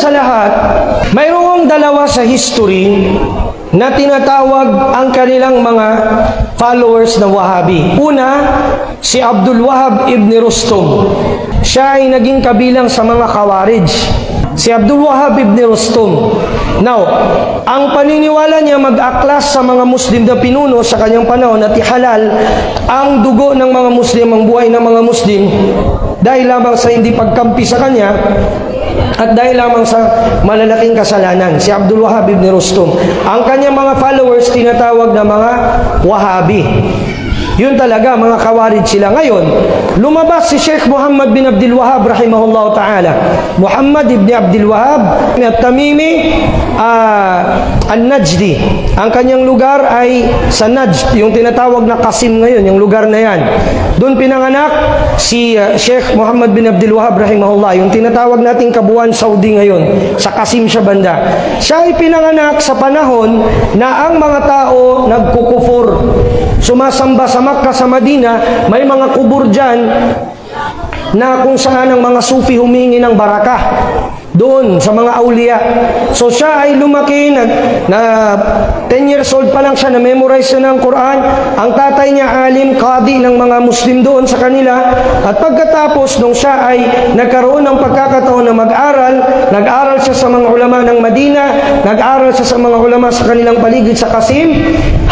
sa lahat, mayroong dalawa sa history na tinatawag ang kanilang mga followers na Wahhabi. Una, si Abdul Wahhab ibn Rustum. Siya ay naging kabilang sa mga Khawarij. Si Abdul Wahhab ibn Rustum. Now, ang paniniwala niya mag-aklas sa mga Muslim na pinuno sa kanyang panahon at ihalal ang dugo ng mga Muslim, ang buhay ng mga Muslim dahil lamang sa hindi pagkampi sa kanya at dahil lamang sa malalaking kasalanan. Si Abdul Wahhab ibn Rustum. Ang kanyang mga followers tinatawag na mga Wahhabi. Yun talaga, mga Khawarij sila. Ngayon, lumabas si Sheikh Muhammad bin Abdul Wahhab rahimahullah ta'ala. Muhammad ibn Abdul Wahhab At-Tamimi Al-Najdi. Ang kanyang lugar ay sa Najd, yung tinatawag na Qasim ngayon, yung lugar na yan. Doon pinanganak si Sheikh Muhammad bin Abdul Wahhab rahimahullah, yung tinatawag nating Kabuuan Saudi ngayon, sa Qasim siya banda. Siya ay pinanganak sa panahon na ang mga tao nagkukufur, sumasamba sa Makkah, sa Madina, may mga kubur dyan na kung saan ang mga sufi humingi ng barakah doon sa mga awliya. So siya ay lumaki, na 10 years old pa lang siya, na-memorize siya ng Quran. Ang tatay niya alim, qadi ng mga Muslim doon sa kanila. At pagkatapos nung siya ay nagkaroon ng pagkakataon na mag-aral, nag-aral siya sa mga ulama ng Madina, nag-aral siya sa mga ulama sa kanilang paligid sa Qasim,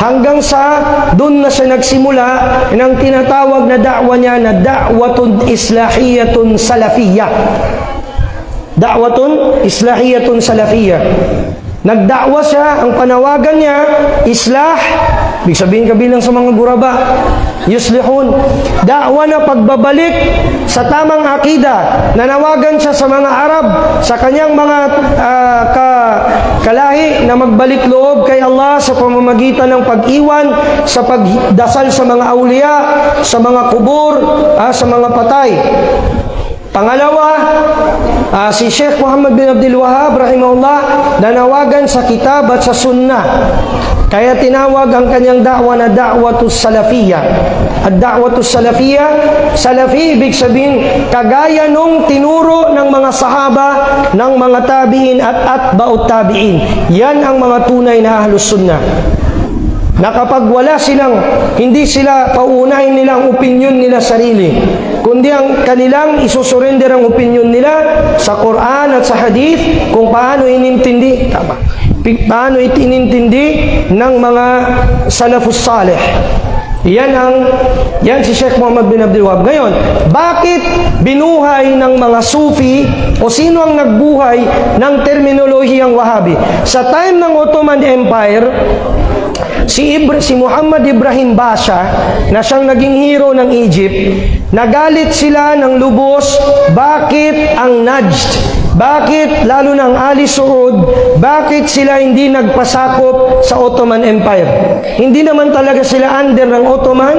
hanggang sa doon na siya nagsimula ng tinatawag na da'wa niya na da'watun islahiyatun salafiyah. Da'watun islahiyatun salafiyah. Nagda'wa siya, ang panawagan niya, islah, ibig sabihin kabilang sa mga guraba, yuslihun. Da'wa na pagbabalik sa tamang akida. Nanawagan siya sa mga Arab, sa kanyang mga kalahi na magbalik loob kay Allah sa pamamagitan ng pag-iwan, sa pagdasal sa mga awliya, sa mga kubur, sa mga patay. Pangalawa, si Sheikh Muhammad bin Abdul Wahhab rahimahullah nanawagan sa kitab at sa sunnah. Kaya tinawag ang kanyang da'wa na da'watus salafiyah. At da'watus salafiyah, salafi ibig sabihin kagaya nung tinuro ng mga sahaba, ng mga tabi'in at atba'ut tabi'in. Yan ang mga tunay na ahlus sunnah. Na kapag wala silang, hindi sila pauunahin nila ang opinion nila sarili, kundi ang kanilang isusurrender ang opinion nila sa Quran at sa Hadith, kung paano inintindi, paano itinintindi ng mga salafus salih. Yan si Sheikh Muhammad bin Abdul Wahhab. Ngayon, bakit binuhay ng mga Sufi o sino ang nagbuhay ng terminolohiyang Wahhabi? Sa time ng Ottoman Empire, si Muhammad Ibrahim Pasha, na siyang naging hero ng Egypt, nagalit sila ng lubos. Bakit ang Najd? Bakit lalo ng Ali Saud? Bakit sila hindi nagpasakop sa Ottoman Empire? Hindi naman talaga sila under ng Ottoman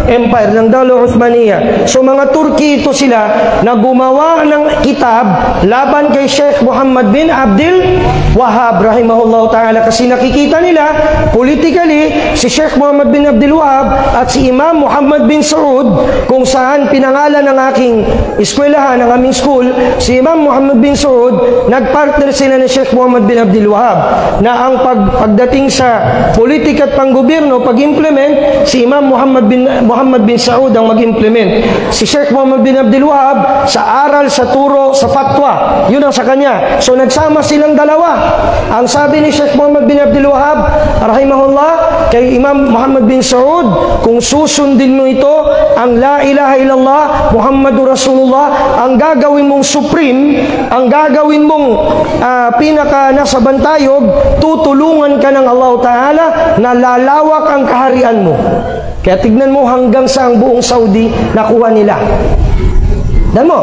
Empire, ng Dawla Uthmaniyya. So mga Turki ito sila na gumawa ng kitab laban kay Sheikh Muhammad bin Abdul Wahhab rahimahullah ta'ala, kasi nakikita nila politically si Sheikh Muhammad bin Abdul Wahhab at si Imam Muhammad bin Saud, kung saan pinangalan ng aking eskwelahan, ng aming school, si Imam Muhammad bin Saud, nagpartner sila ni Sheikh Muhammad bin Abdul Wahhab na ang pagdating sa politika at panggobyerno, pag-implement, si Imam Muhammad bin Saud ang mag-implement. Si Sheikh Muhammad bin Abdul Wahhab sa aral, sa turo, sa fatwa, yun ang sa kanya. So nagsama silang dalawa. Ang sabi ni Sheikh Muhammad bin Abdul Wahhab rahimahullah kay Imam Muhammad bin Saud, kung susundin mo ito, ang la ilaha illallah Muhammadur Rasulullah, ang gagawin mong supreme, ang gagawin mong pinaka nasa bantayog, tutulungan ka ng Allah Ta'ala na lalawak ang kaharian mo. Kaya tignan mo hanggang sa ang buong Saudi nakuha nila. Dan mo,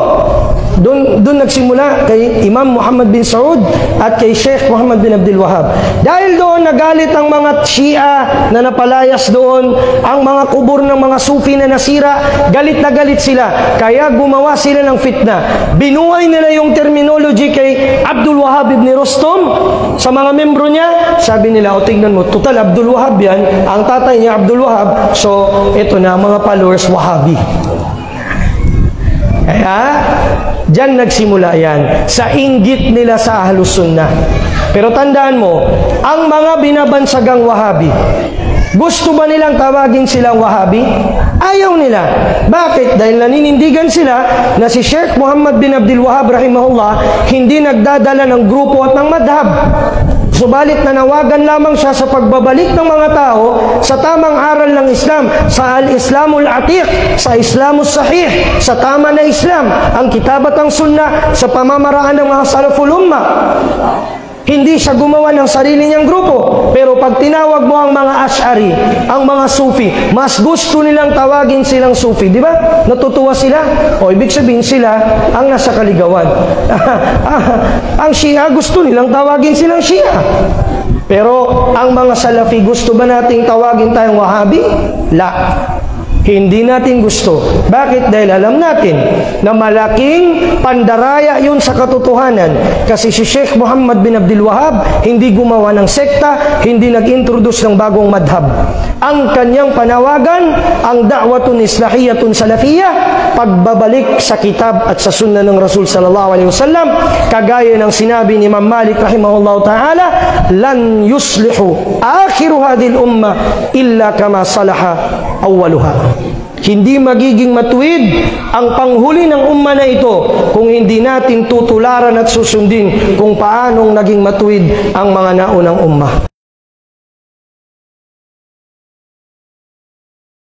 doon nagsimula kay Imam Muhammad bin Saud at kay Sheikh Muhammad bin Abdul Wahhab. Dahil doon nagalit ang mga Shia na napalayas doon, ang mga kubur ng mga Sufi na nasira, galit na galit sila. Kaya gumawa sila ng fitna. Binuhay nila yung terminology kay Abdul Wahhab ibn Rustum sa mga membro niya. Sabi nila, o tingnan mo, total Abdul Wahhab yan, ang tatay niya Abdul Wahhab, so ito na mga followers Wahhabi. Kaya Diyan nagsimula yan, sa inggit nila sa Ahlus Sunnah. Pero tandaan mo, ang mga binabansagang Wahabi, gusto ba nilang tawagin silang Wahabi? Ayaw nila. Bakit? Dahil naninindigan sila na si Sheikh Muhammad bin Abdul Wahhab rahimahullah hindi nagdadala ng grupo at ng madhab. Subalit nanawagan lamang siya sa pagbabalik ng mga tao sa tamang aral ng Islam, sa al-Islamul Atiq, sa Islamus Sahih, sa tama na Islam, ang kitab at ang sunnah, sa pamamaraan ng mga salaful ummah. Hindi siya gumawa ng sarili niyang grupo. Pero pag tinawag mo ang mga Ash'ari, ang mga Sufi, mas gusto nilang tawagin silang Sufi. Di ba? Natutuwa sila. O, ibig sabihin sila ang nasa kaligawan. Ang Shia, gusto nilang tawagin silang Shia. Pero ang mga Salafi, gusto ba nating tawagin tayong Wahabi? La. Hindi natin gusto. Bakit? Dahil alam natin na malaking pandaraya yun sa katotohanan. Kasi si Sheikh Muhammad bin Abdul Wahhab hindi gumawa ng sekta, hindi nag-introduce ng bagong madhab. Ang kanyang panawagan, ang da'watun islahiyatun salafiyah, pagbabalik sa kitab at sa sunnah ng Rasul sallallahu alaihi wasallam, kagaya ng sinabi ni Imam Malik rahimahullah ta'ala, lan yuslihu akhiru hadhil umma illa kama salaha awwaluha. Hindi magiging matuwid ang panghuli ng umma na ito kung hindi natin tutularan at susundin kung paanong naging matuwid ang mga naunang umma.